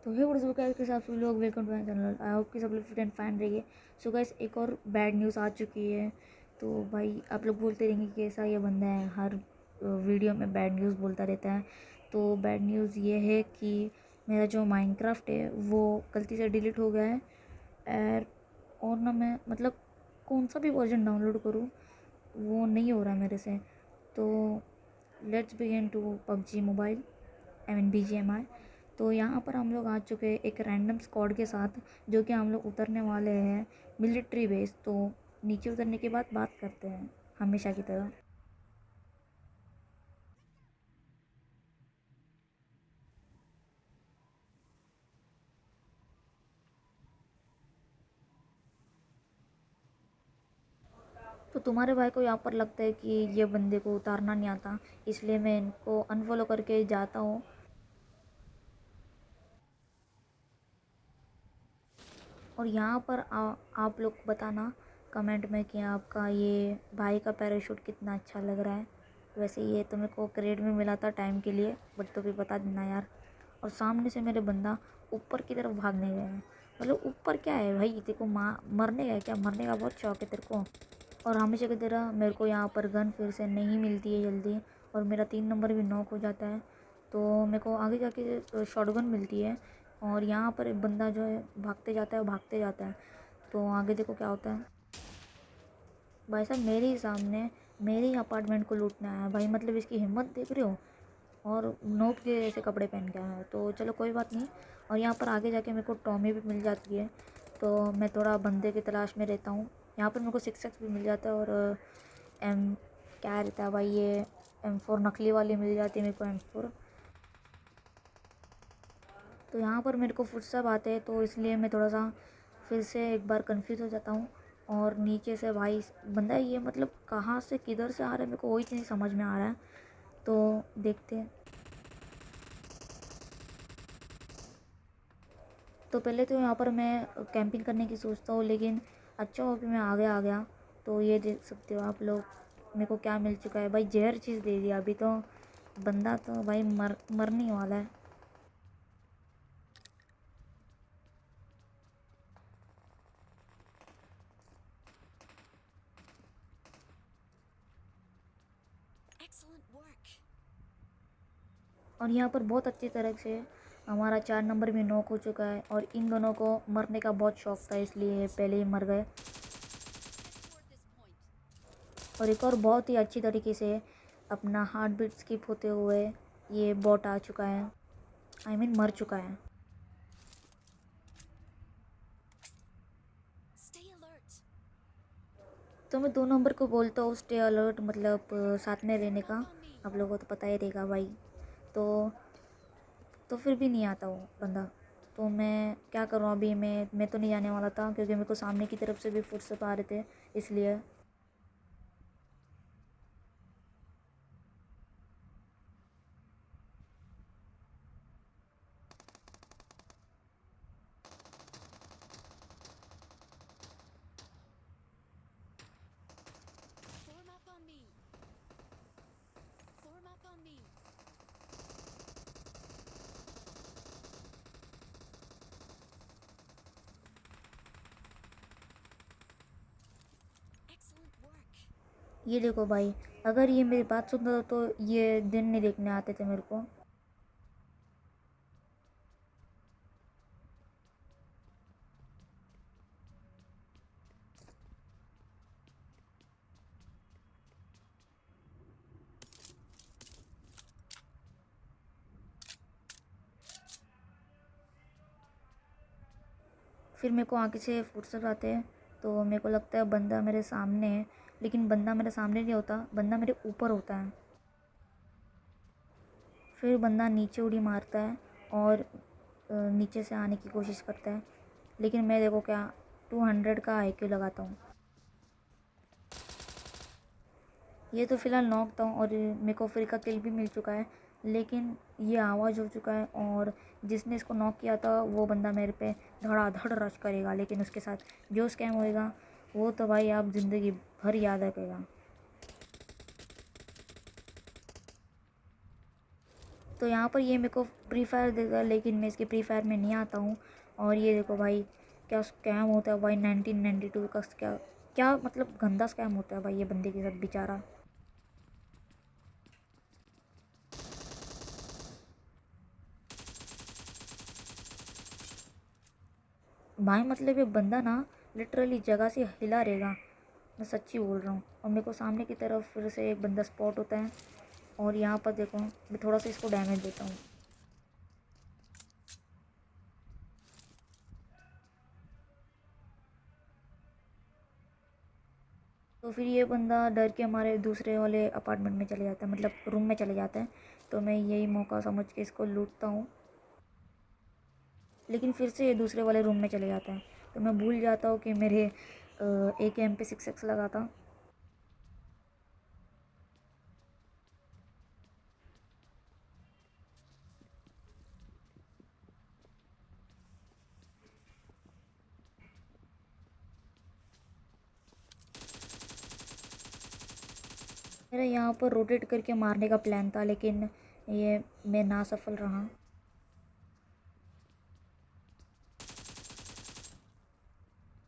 तो hey what's up guys, कैसे आप सभी लोग, welcome to my channel. I hope कि सब लोग फिट एंड फाइन रहिए। सो गाइस, एक और बैड न्यूज़ आ चुकी है। तो भाई आप लोग बोलते रहेंगे कि ऐसा ये बंदा है, हर वीडियो में बैड न्यूज़ बोलता रहता है। तो बैड न्यूज़ ये है कि मेरा जो माइनक्राफ्ट है वो गलती से डिलीट हो गया है। और ना मैं मतलब कौन सा भी वर्जन डाउनलोड करूँ वो नहीं हो रहा मेरे से। तो let's begin to PUBG mobile, I mean BGMI। तो यहाँ पर हम लोग आ चुके हैं एक रैंडम स्क्वाड के साथ, जो कि हम लोग उतरने वाले हैं मिलिट्री बेस। तो नीचे उतरने के बाद बात करते हैं हमेशा की तरह। तो तुम्हारे भाई को यहाँ पर लगता है कि ये बंदे को उतारना नहीं आता, इसलिए मैं इनको अनफॉलो करके जाता हूँ। और यहाँ पर आप लोग बताना कमेंट में कि आपका ये भाई का पैराशूट कितना अच्छा लग रहा है। वैसे ये तो मेरे को क्रेड में मिला था टाइम के लिए, बट तो भी बता देना यार। और सामने से मेरे बंदा ऊपर की तरफ भागने गए हैं। मतलब ऊपर क्या है भाई, तेरे को मरने का है क्या? मरने का बहुत शौक है तेरे को। और हमेशा की तरह मेरे को यहाँ पर गन फिर से नहीं मिलती है जल्दी, और मेरा 3 नंबर भी नॉक हो जाता है। तो मेरे को आगे जाके शॉटगन मिलती है। और यहाँ पर एक बंदा जो है भागते जाता है, भागते जाता है। तो आगे देखो क्या होता है। भाई साहब मेरे ही सामने मेरे ही अपार्टमेंट को लूटने आया भाई, मतलब इसकी हिम्मत देख रहे हो। और नोब के जैसे कपड़े पहन के आया है, तो चलो कोई बात नहीं। और यहाँ पर आगे जाके मेरे को टॉमी भी मिल जाती है। तो मैं थोड़ा बंदे की तलाश में रहता हूँ। यहाँ पर मेरे को 6x भी मिल जाता है। और एम क्या रहता है भाई, ये M4 नकली वाली मिल जाती है मेरे को, M4। तो यहाँ पर मेरे को फुटस्टेप आते हैं, तो इसलिए मैं थोड़ा सा फिर से एक बार कंफ्यूज हो जाता हूँ। और नीचे से भाई बंदा ये मतलब कहाँ से किधर से आ रहा है मेरे को वही नहीं समझ में आ रहा है। तो देखते हैं। तो पहले तो यहाँ पर मैं कैंपिंग करने की सोचता हूँ, लेकिन अच्छा हो कि मैं आ गया। तो ये देख सकते हो आप लोग मेरे को क्या मिल चुका है भाई, जहर चीज़ दे दिया। अभी तो बंदा तो भाई मरने ही वाला है। और यहाँ पर बहुत अच्छी तरह से हमारा 4 नंबर भी नॉक हो चुका है। और इन दोनों को मरने का बहुत शौक था, इसलिए पहले ही मर गए। और एक और बहुत ही अच्छी तरीके से अपना हार्ट बीट स्किप होते हुए ये बॉट आ चुका है, आई मीन मर चुका है। तो मैं 2 नंबर को बोलता हूँ स्टे अलर्ट, मतलब साथ में रहने का। आप लोगों को तो पता ही रहेगा भाई। तो तो फिर भी नहीं आता वो बंदा। तो मैं क्या करूँ अभी, मैं तो नहीं जाने वाला था, क्योंकि मेरे को सामने की तरफ से भी फुर्सत आ रहे थे, इसलिए। ये देखो भाई, अगर ये मेरी बात सुनता तो ये दिन नहीं देखने आते थे मेरे को। फिर मेरे को आगे से फुर्सत आते हैं। तो मेरे को लगता है बंदा मेरे सामने है, लेकिन बंदा मेरे सामने नहीं होता, बंदा मेरे ऊपर होता है। फिर बंदा नीचे उड़ी मारता है और नीचे से आने की कोशिश करता है। लेकिन मैं देखो क्या 200 का IQ लगाता हूँ। ये तो फ़िलहाल नॉक था, और मेरे को फ्री का किल भी मिल चुका है। लेकिन ये आवाज़ हो चुका है, और जिसने इसको नॉक किया था वो बंदा मेरे पे धड़ाधड़ रश करेगा। लेकिन उसके साथ जो स्कैम होएगा वो तो भाई आप ज़िंदगी भर याद रखेगा। तो यहाँ पर ये मेरे को फ्री फायर देगा, लेकिन मैं इसकी फ्री फायर में नहीं आता हूँ। और ये देखो भाई क्या स्कैम होता है भाई, 1992 का क्या क्या मतलब गंदा स्कैम होता है भाई ये बंदे के साथ बेचारा। भाई मतलब ये बंदा ना लिटरली जगह से हिला रहेगा, मैं सच्ची बोल रहा हूँ। और मेरे को सामने की तरफ फिर से एक बंदा स्पॉट होता है। और यहाँ पर देखो मैं थोड़ा सा इसको डैमेज देता हूँ। तो फिर ये बंदा डर के हमारे दूसरे वाले अपार्टमेंट में चले जाता है, मतलब रूम में चले जाता है। तो मैं यही मौका समझ के इसको लूटता हूँ, लेकिन फिर से ये दूसरे वाले रूम में चले जाता है। तो मैं भूल जाता हूँ कि मेरे AK-MP6X लगा था। मेरा यहाँ पर रोटेट करके मारने का प्लान था, लेकिन ये मैं ना सफल रहा।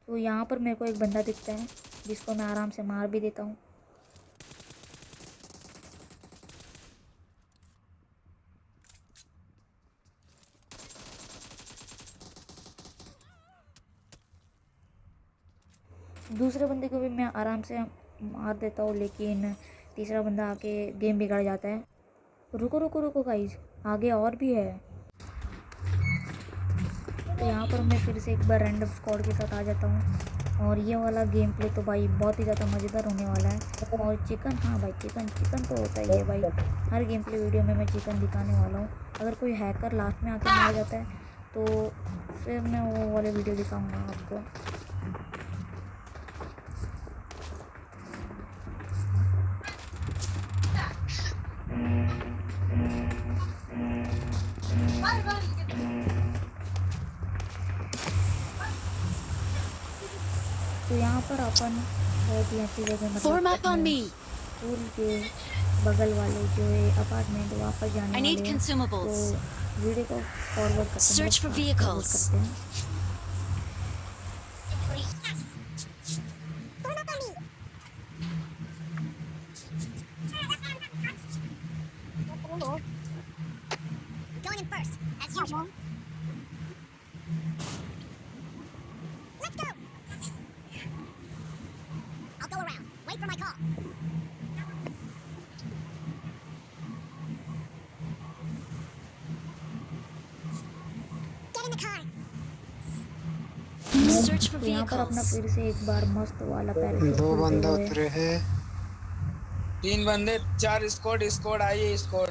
तो यहाँ पर मेरे को एक बंदा दिखता है जिसको मैं आराम से मार भी देता हूँ। दूसरे बंदे को भी मैं आराम से मार देता हूँ, लेकिन तीसरा बंदा आके गेम बिगाड़ जाता है। रुको रुको रुको गाइस, आगे और भी है। तो यहाँ पर मैं फिर से एक बार रैंडम स्क्वाड के साथ आ जाता हूँ। और ये वाला गेम प्ले तो भाई बहुत ही ज़्यादा मज़ेदार होने वाला है। और चिकन, हाँ भाई चिकन चिकन तो होता ही है भाई, हर गेम प्ले वीडियो में मैं चिकन दिखाने वाला हूँ। अगर कोई हैकर लास्ट में आके मार जाता है तो फिर मैं वो वाले वीडियो दिखाऊँगा आपको। तो यहाँ पर अपन बहुत ही अच्छी जगह मतलब अपने स्कूल के बगल वाले जो है अपार्टमेंट वापस जाने वाले हैं। तो वीडियो को फॉरवर्ड करते हैं, फॉरवर्ड करते हैं। तो यहाँ पर अपना फिर से एक बार मस्त वाला पैराशूट 2 बंदे उतरे हैं, 3 बंदे, 4 स्क्वाड आइए स्क्वाड।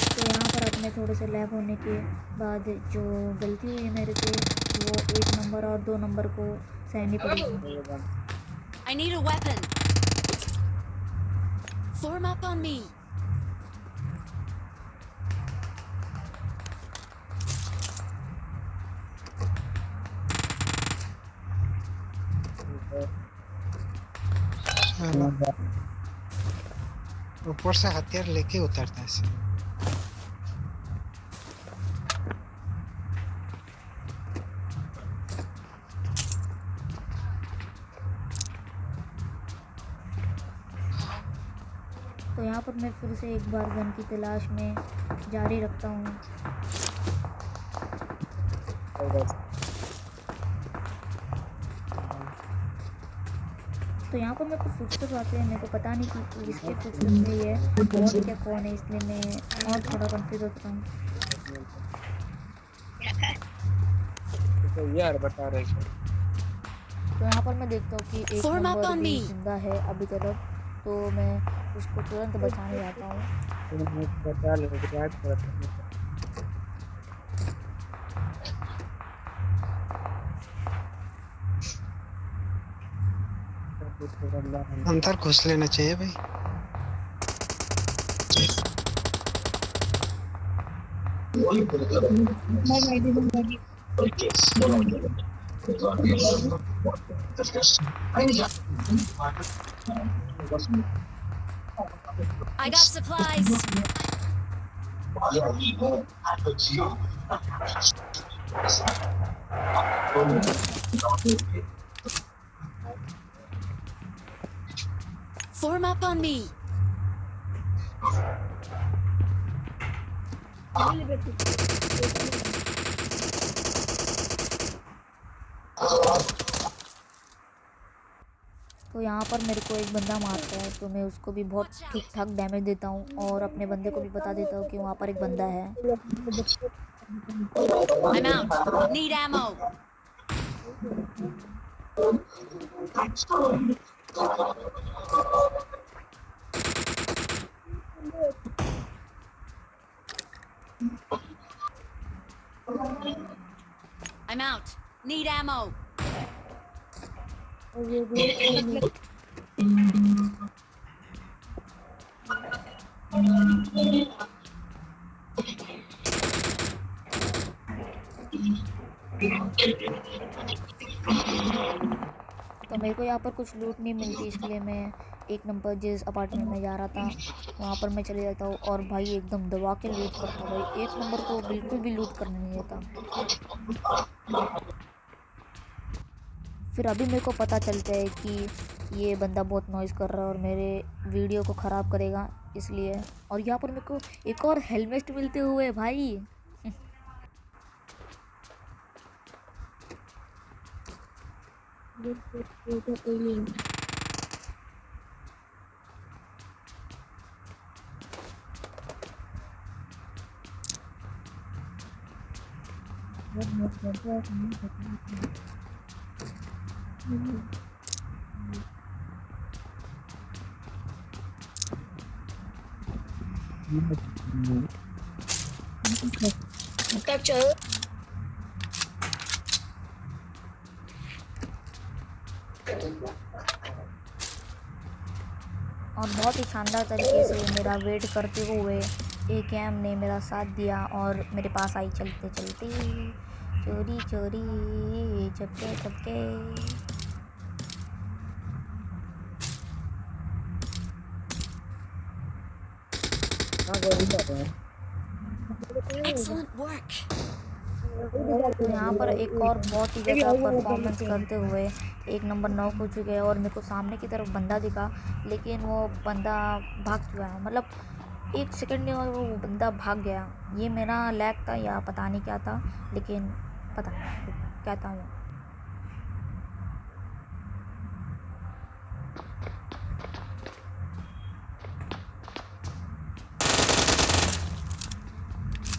तो यहाँ पर अपने थोड़े से लैग होने के बाद जो गलती हुई है मेरे से, वो 1 नंबर और 2 नंबर को सहनी पड़ेगी। I need a weapon. Form up on me. ऊपर से हथियार लेके उतरता है ऐसे। तो यहाँ पर मैं फिर से एक बार गन की तलाश में जारी रखता हूँ। तो यहाँ पर मेरे को फुटस्टेप्स आते हैं, मेरे को पता नहीं कि किसके फुटस्टेप्स है ये और क्या कौन है, इसलिए मैं और थोड़ा कंफ्यूज होता हूँ। तो यार बता रहे हैं। तो यहाँ पर मैं देखता हूँ कि एक नंबर भी जिंदा है अभी तक, तो मैं उसको तुरंत बचाने जाता हूँ। बता ले याद कर। अंदर घुस लेना चाहिए भाई। I got supplies. Form up on me. तो यहाँ पर मेरे को एक बंदा मारता है तो मैं उसको भी बहुत Watch ठीक out. ठाक डैमेज देता हूँ और अपने बंदे को भी बता देता हूँ कि वहाँ पर एक बंदा है। I'm out. Need ammo. I'm out. Need ammo. तो मेरे को यहाँ पर कुछ लूट नहीं मिलती इसलिए मैं एक नंबर जिस अपार्टमेंट में जा रहा था वहाँ पर मैं चले जाता हूँ और भाई एकदम दबा के लूट करता हूँ। भाई एक नंबर को बिल्कुल भी लूट करने नहीं देता। फिर अभी मेरे को पता चलता है कि ये बंदा बहुत नॉइज़ कर रहा है और मेरे वीडियो को ख़राब करेगा इसलिए। और यहाँ पर मेरे को एक और हेलमेट मिलते हुए भाई। और बहुत ही शानदार तरीके से मेरा वेट करते हुए AKM ने मेरा साथ दिया और मेरे पास आई चलते चलते। चोरी चोरी चपके चपके। Excellent work. तो यहाँ पर एक और बहुत ही ज़्यादा परफॉर्मेंस करते हुए एक नंबर नॉक हो चुके हैं और मेरे को सामने की तरफ बंदा दिखा लेकिन वो बंदा भाग चुका है। मतलब एक सेकंड में वो बंदा भाग गया। ये मेरा लैग था या पता नहीं क्या था लेकिन पता नहीं क्या था वो।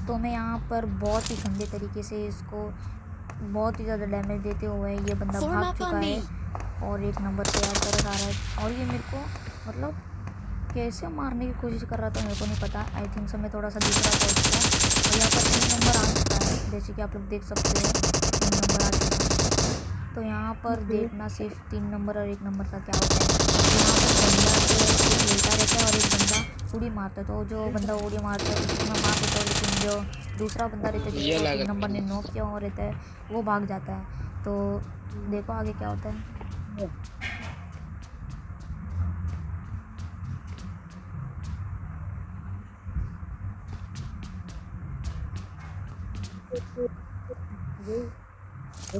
तो मैं यहाँ पर बहुत ही गंदे तरीके से इसको बहुत ही ज़्यादा डैमेज देते हुए ये बंदा Form भाग up चुका on है me. और एक नंबर पे आकर आ रहा है और ये मेरे को मतलब कैसे मारने की कोशिश कर रहा था मेरे को नहीं पता। आई थिंक सो मैं थोड़ा सा दिख रहा था उसको और यहाँ पर 3 नंबर आ चुका है जैसे कि आप लोग देख सकते हो 3 नंबर आ चुका है। तो यहाँ पर देखना सिर्फ 3 नंबर और 1 नंबर का क्या होता है। यहाँ पर बंदा तो एक लेटा रहता है और एक बंदा उड़ी मारता है। तो जो बंदा उड़ी मारता है उसको मैं मार देता हूँ लेकिन जो दूसरा बंदा रहता है ये जिसको लग 3 नंबर ने नॉक किया हुआ रहता है वो भाग जाता है। तो देखो आगे क्या होता है।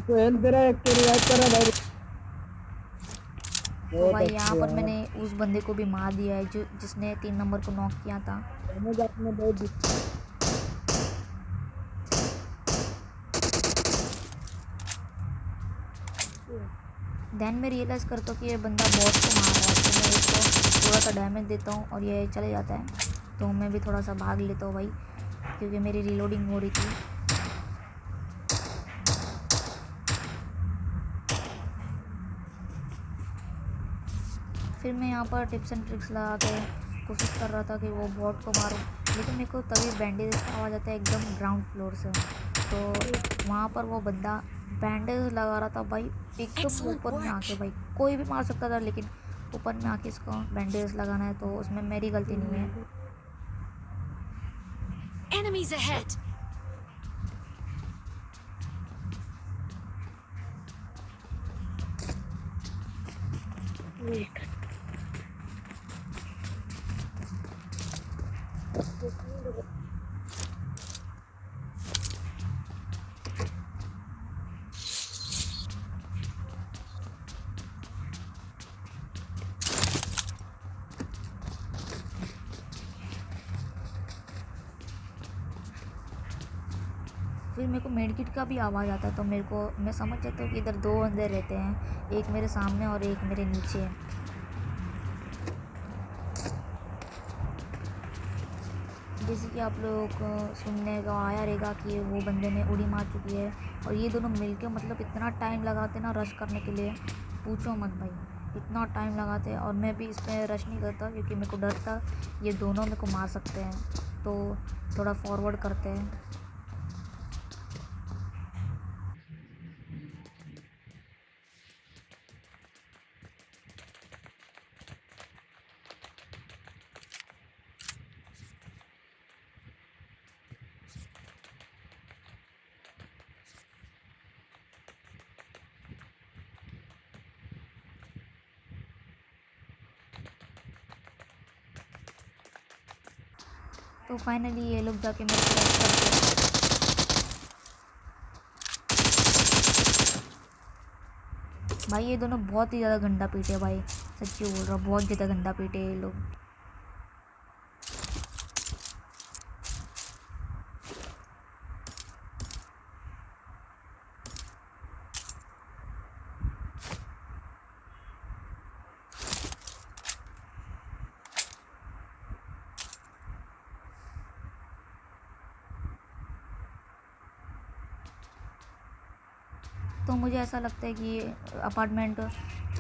तो हेल्प दे रहा है, एक तो रिवाइव कर रहा है भाई। तो भाई यहाँ पर मैंने उस बंदे को भी मार दिया है जो जिसने 3 नंबर को नॉक किया था। डैमेज आपने बहुत दी। देन मैं रियलाइज़ करता हूँ कि ये बंदा बॉस को मार रहा है तो मैं इसको थोड़ा सा डैमेज देता हूँ और ये चले जाता है। तो मैं भी थोड़ा सा भाग लेता हूँ भाई क्योंकि मेरी रीलोडिंग हो रही थी। फिर मैं यहाँ पर टिप्स एंड ट्रिक्स लगा के कोशिश कर रहा था कि वो बॉट को मारूं लेकिन मेरे को तभी बैंडेज का आवाज़ आता है एकदम ग्राउंड फ्लोर से। तो वहाँ पर वो बंदा बैंडेज लगा रहा था भाई एकदम Excellent ऊपर में work. आके। भाई कोई भी मार सकता था लेकिन ऊपर में आके इसको बैंडेज लगाना है तो उसमें मेरी गलती नहीं है। Enemies ahead. वेट। फिर मेरे को मेडकिट का भी आवाज़ आता है, तो मैं समझ जाता हूँ कि इधर 2 बंदे रहते हैं, एक मेरे सामने और एक मेरे नीचे। जैसे कि आप लोगों को सुनने का आया रहेगा कि वो बंदे ने उड़ी मार चुकी है, और ये दोनों मिलके मतलब इतना टाइम लगाते ना रश करने के लिए, पूछो मत भाई, इतना टाइम लगाते। और मैं भी इस पर रश नहीं करता क्योंकि मेरे को डर था ये दोनों मेरे को मार सकते हैं, तो थोड़ा फॉरवर्ड करते हैं। तो फाइनली ये लोग जाके मेरे को रेस्ट करते हैं। भाई ये दोनों बहुत ही ज़्यादा गंदा पीटे हैं भाई, सच्ची बोल रहा हूँ, बहुत ज़्यादा गंदा पीटे हैं ये लोग। तो मुझे ऐसा लगता है कि अपार्टमेंट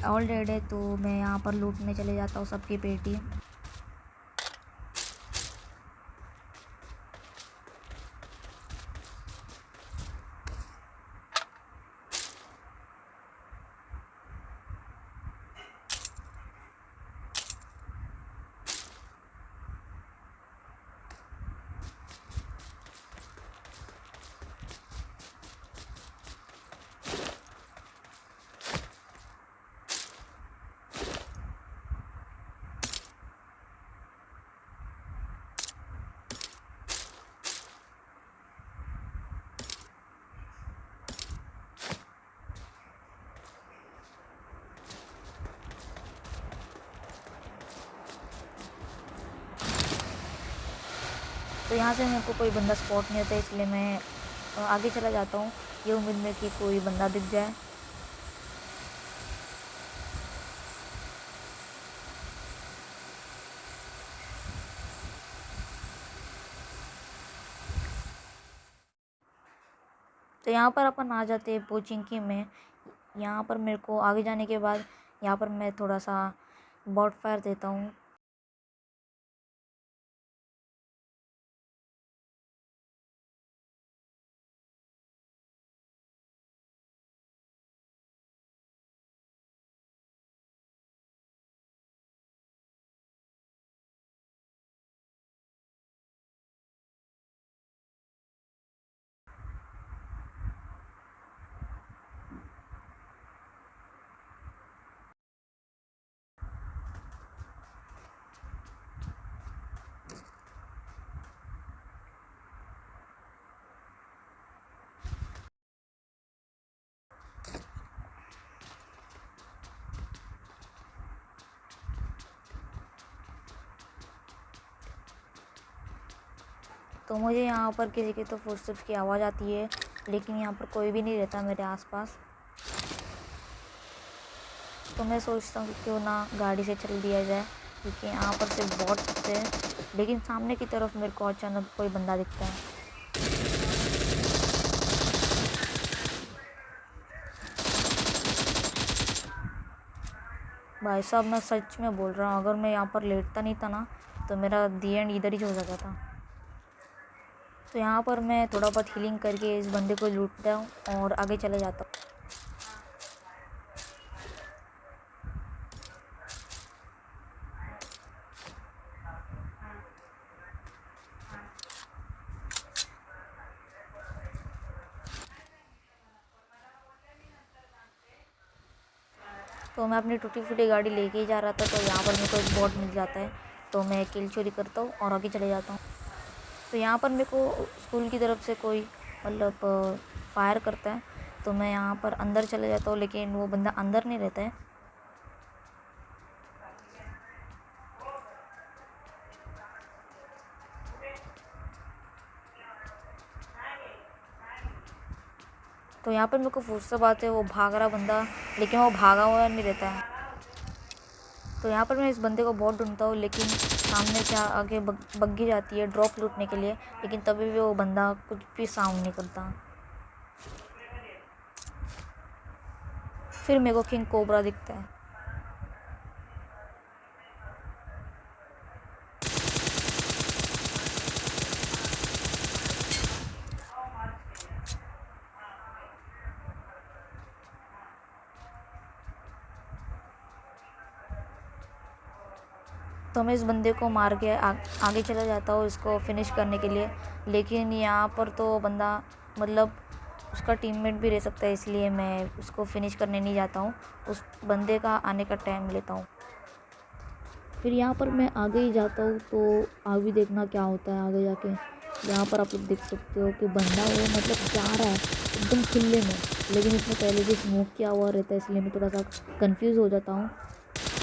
ऑल डेड है, तो मैं यहाँ पर लूटने चले जाता हूँ सबकी पेटी। तो यहाँ से मेरे को कोई बंदा स्पॉट नहीं होता, इसलिए मैं आगे चला जाता हूँ ये उम्मीद में कि कोई बंदा दिख जाए। तो यहाँ पर अपन आ जाते हैं पोचिंकी में। यहाँ पर मेरे को आगे जाने के बाद यहाँ पर मैं थोड़ा सा बॉट फायर देता हूँ। तो मुझे यहाँ पर किसी की तो फुटस्टेप्स की आवाज़ आती है, लेकिन यहाँ पर कोई भी नहीं रहता मेरे आसपास। तो मैं सोचता हूँ कि क्यों ना गाड़ी से चल दिया जाए, क्योंकि यहाँ पर सिर्फ बॉट है। लेकिन सामने की तरफ मेरे को अचानक कोई बंदा दिखता है। भाई साहब मैं सच में बोल रहा हूँ, अगर मैं यहाँ पर लेटता नहीं था ना तो मेरा दी एंड इधर ही हो जाता था। तो यहाँ पर मैं थोड़ा बहुत हीलिंग करके इस बंदे को लूटता हूँ और आगे चले जाता हूँ। तो मैं अपनी टूटी फूटी गाड़ी लेके ही जा रहा था, तो यहाँ पर मेरे को एक बॉट मिल जाता है, तो मैं किल चोरी करता हूँ और आगे चले जाता हूँ। तो यहाँ पर मेरे को स्कूल की तरफ से कोई मतलब फायर करता है, तो मैं यहाँ पर अंदर चले जाता हूँ, लेकिन वो बंदा अंदर नहीं रहता है। तो यहाँ पर मेरे को फुर्सत बात है, वो भाग रहा बंदा, लेकिन वो भागा हुआ नहीं रहता है। तो यहाँ पर मैं इस बंदे को बहुत ढूंढता हूँ, लेकिन सामने से आगे बग्गी जाती है ड्रॉप लूटने के लिए, लेकिन तभी भी वो बंदा कुछ भी साउंड नहीं करता। फिर मेरे को किंग कोबरा दिखता है। तो मैं इस बंदे को मार के आगे चला जाता हूँ इसको फिनिश करने के लिए, लेकिन यहाँ पर तो बंदा मतलब उसका टीममेट भी रह सकता है, इसलिए मैं उसको फिनिश करने नहीं जाता हूँ, उस बंदे का आने का टाइम लेता हूँ। फिर यहाँ पर मैं आगे ही जाता हूँ, तो आगे देखना क्या होता है आगे जाके। यहाँ पर आप लोग देख सकते हो कि बंदा वो मतलब जा रहा है एकदम खुले में, लेकिन इसमें पहले भी स्मोक किया हुआ रहता है, इसलिए मैं थोड़ा सा कंफ्यूज हो जाता हूँ,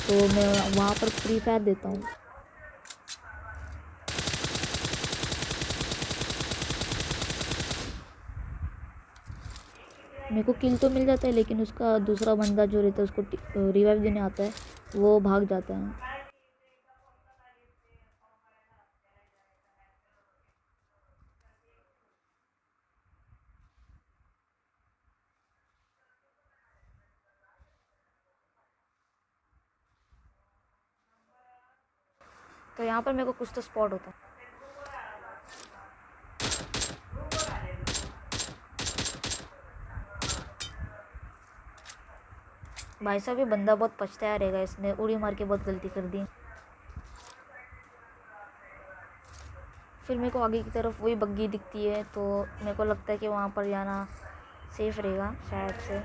तो मैं वहाँ पर फ्री फायर देता हूँ। मेरे को किल तो मिल जाता है, लेकिन उसका दूसरा बंदा जो रहता है उसको रिवाइव देने आता है, वो भाग जाता है। तो यहाँ पर मेरे को कुछ तो स्पॉट होता है। भाई साहब ये बंदा बहुत पछताया रहेगा, इसने उड़ी मार के बहुत गलती कर दी। फिर मेरे को आगे की तरफ वही बग्गी दिखती है, तो मेरे को लगता है कि वहाँ पर जाना सेफ रहेगा शायद से।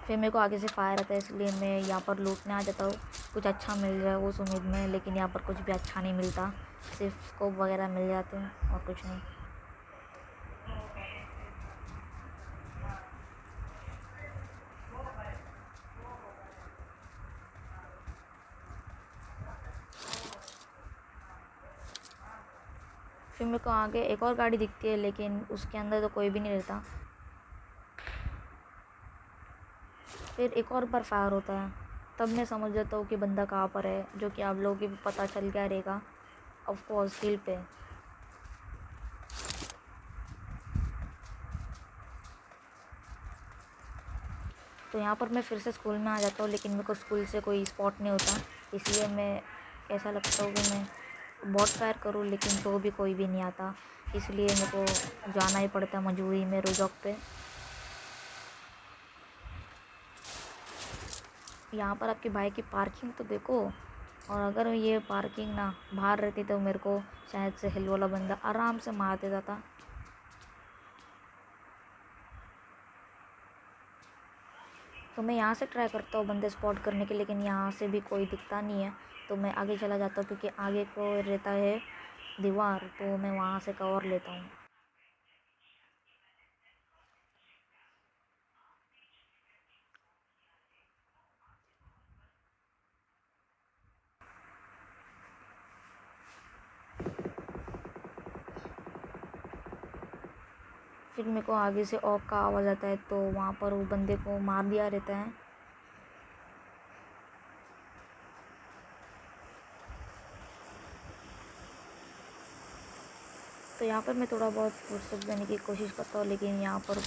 फिर मेरे को आगे से फायर आता है, इसलिए मैं यहाँ पर लूटने आ जाता हूँ, कुछ अच्छा मिल जाए उस उम्मीद में, लेकिन यहाँ पर कुछ भी अच्छा नहीं मिलता, सिर्फ स्कोप वगैरह मिल जाते हैं और कुछ नहीं। फिर मेरे को आगे एक और गाड़ी दिखती है, लेकिन उसके अंदर तो कोई भी नहीं रहता। फिर एक और बार फायर होता है, तब मैं समझ जाता हूँ कि बंदा कहाँ पर है, जो कि आप लोगों को भी पता चल गया रहेगा ऑफ कोर्स हिल पे। तो यहाँ पर मैं फिर से स्कूल में आ जाता हूँ, लेकिन मेरे को स्कूल से कोई स्पॉट नहीं होता, इसलिए मैं ऐसा लगता हूँ कि मैं बहुत फायर करूँ, लेकिन तो भी कोई भी नहीं आता, इसलिए मेरे को जाना ही पड़ता है मजबूरी में रोजॉक पे। यहाँ पर आपकी बाइक की पार्किंग तो देखो, और अगर ये पार्किंग ना बाहर रहती तो मेरे को शायद से हिल वाला बंदा आराम से मार देता था। तो मैं यहाँ से ट्राई करता हूँ बंदे स्पॉट करने के, लेकिन यहाँ से भी कोई दिखता नहीं है, तो मैं आगे चला जाता हूँ, क्योंकि आगे को रहता है दीवार, तो मैं वहाँ से कवर लेता हूँ। फिर मेरे को आगे से ऑक का आवाज़ आता है, तो वहाँ पर वो बंदे को मार दिया रहता है। तो यहाँ पर मैं थोड़ा बहुत फुर्सत देने की कोशिश करता हूँ, लेकिन यहाँ पर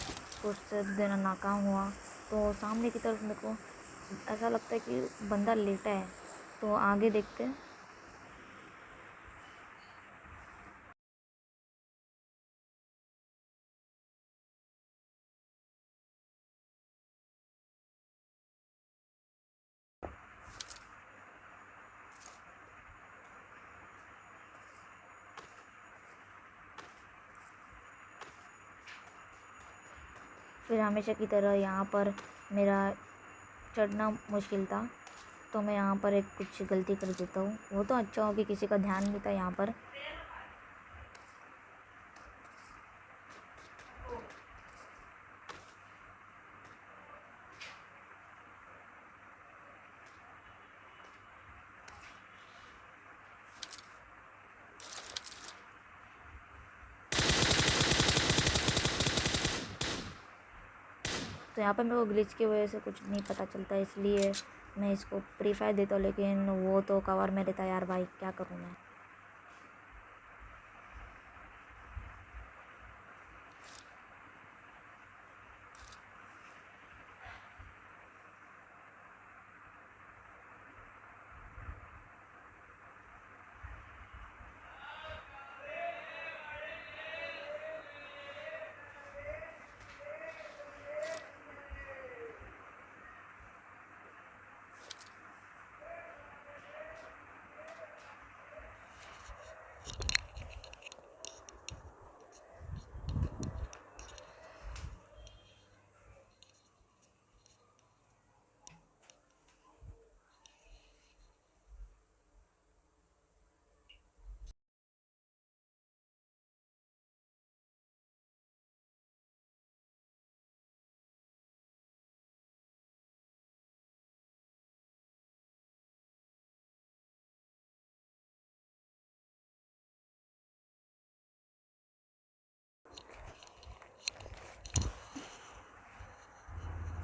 फुर्सत देना नाकाम हुआ। तो सामने की तरफ मेरे को ऐसा लगता है कि बंदा लेटा है, तो आगे देखते हैं। फिर हमेशा की तरह यहाँ पर मेरा चढ़ना मुश्किल था, तो मैं यहाँ पर एक कुछ गलती कर देता हूँ। वो तो अच्छा हो कि किसी का ध्यान नहीं था यहाँ पर। तो यहाँ पर मेरे को ग्लिच की वजह से कुछ नहीं पता चलता, इसलिए मैं इसको प्री फायर देता हूँ, लेकिन वो तो कवर में रहता है यार भाई, क्या करूँ मैं।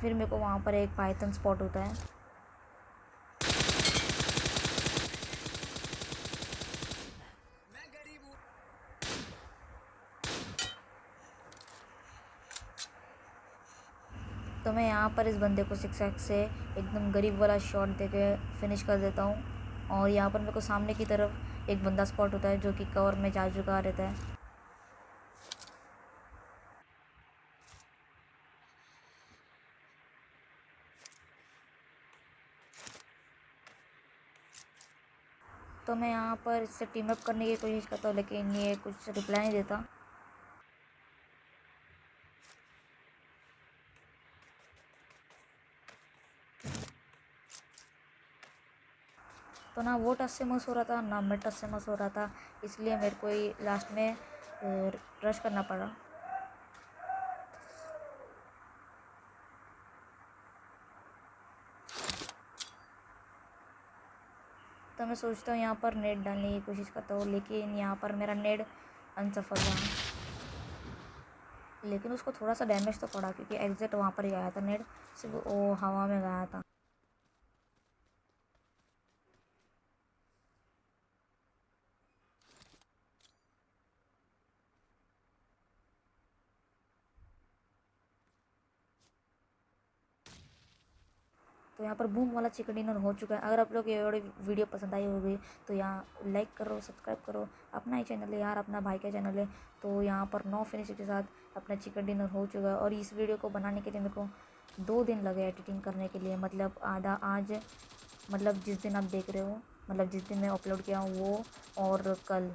फिर मेरे को वहाँ पर एक पाइथन स्पॉट होता है। तो मैं यहाँ पर इस बंदे को सिक्सैक से एकदम गरीब वाला शॉट देके फिनिश कर देता हूँ। और यहाँ पर मेरे को सामने की तरफ एक बंदा स्पॉट होता है जो कि कवर में जा चुका रहता है। तो मैं यहाँ पर इससे टीम अप करने की कोशिश करता हूँ, लेकिन ये कुछ रिप्लाई नहीं देता। तो ना वो टच से मस हो रहा था, ना मैं टच से मस हो रहा था, इसलिए मेरे को ही लास्ट में रश करना पड़ा। तो मैं सोचता हूँ यहाँ पर नेट डालने की कोशिश करता हूँ, लेकिन यहाँ पर मेरा नेट अनसफल रहा। लेकिन उसको थोड़ा सा डैमेज तो पड़ा, क्योंकि एग्जैक्ट वहाँ पर ही गया था नेट, सिर्फ वो हवा में गया था। तो यहाँ पर बूम वाला चिकन डिनर हो चुका है। अगर आप लोग ये वीडियो पसंद आई होगी तो यहाँ लाइक करो, सब्सक्राइब करो। अपना ही चैनल है यार, अपना भाई का चैनल है। तो यहाँ पर 9 फिनिश के साथ अपना चिकन डिनर हो चुका है। और इस वीडियो को बनाने के लिए मेरे को 2 दिन लगे एडिटिंग करने के लिए, मतलब आधा आज, मतलब जिस दिन आप देख रहे हो, मतलब जिस दिन मैं अपलोड किया हूँ वो, और कल